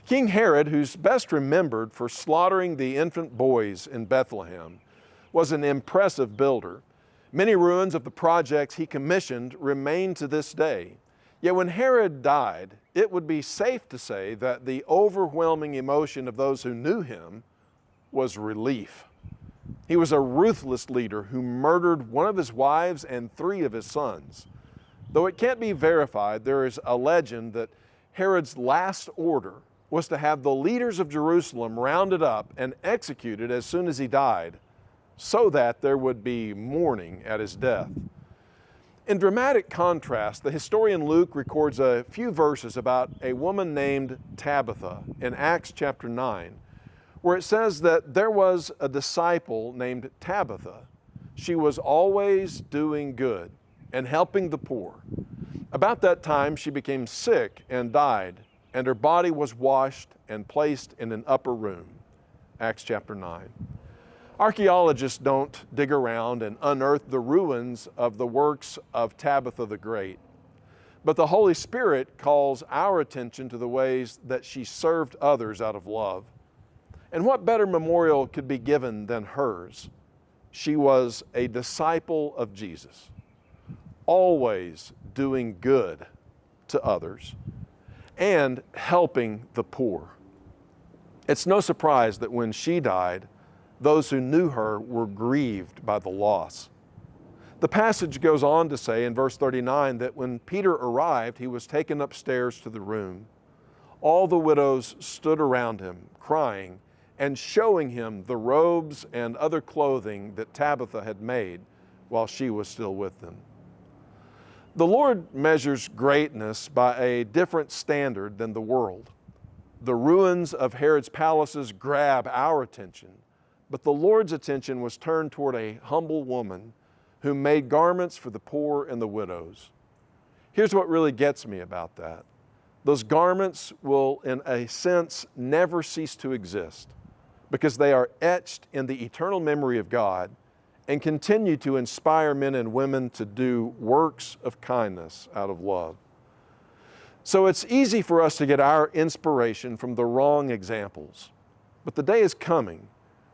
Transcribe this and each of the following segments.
King Herod, who's best remembered for slaughtering the infant boys in Bethlehem, was an impressive builder. Many ruins of the projects he commissioned remain to this day. Yet when Herod died, it would be safe to say that the overwhelming emotion of those who knew him was relief. He was a ruthless leader who murdered one of his wives and 3 of his sons. Though it can't be verified, there is a legend that Herod's last order was to have the leaders of Jerusalem rounded up and executed as soon as he died, so that there would be mourning at his death. In dramatic contrast, the historian Luke records a few verses about a woman named Tabitha in Acts chapter 9, where it says that there was a disciple named Tabitha. She was always doing good and helping the poor. About that time, she became sick and died, and her body was washed and placed in an upper room. Acts chapter 9. Archaeologists don't dig around and unearth the ruins of the works of Tabitha the Great, but the Holy Spirit calls our attention to the ways that she served others out of love. And what better memorial could be given than hers? She was a disciple of Jesus, always doing good to others and helping the poor. It's no surprise that when she died, those who knew her were grieved by the loss. The passage goes on to say in verse 39 that when Peter arrived, he was taken upstairs to the room. All the widows stood around him, crying and showing him the robes and other clothing that Tabitha had made while she was still with them. The Lord measures greatness by a different standard than the world. The ruins of Herod's palaces grab our attention, but the Lord's attention was turned toward a humble woman who made garments for the poor and the widows. Here's what really gets me about that. Those garments will, in a sense, never cease to exist because they are etched in the eternal memory of God and continue to inspire men and women to do works of kindness out of love. So it's easy for us to get our inspiration from the wrong examples, but the day is coming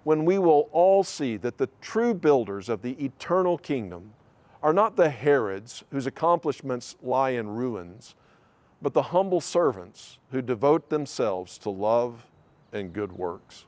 when we will all see that the true builders of the eternal kingdom are not the Herods whose accomplishments lie in ruins, but the humble servants who devote themselves to love and good works.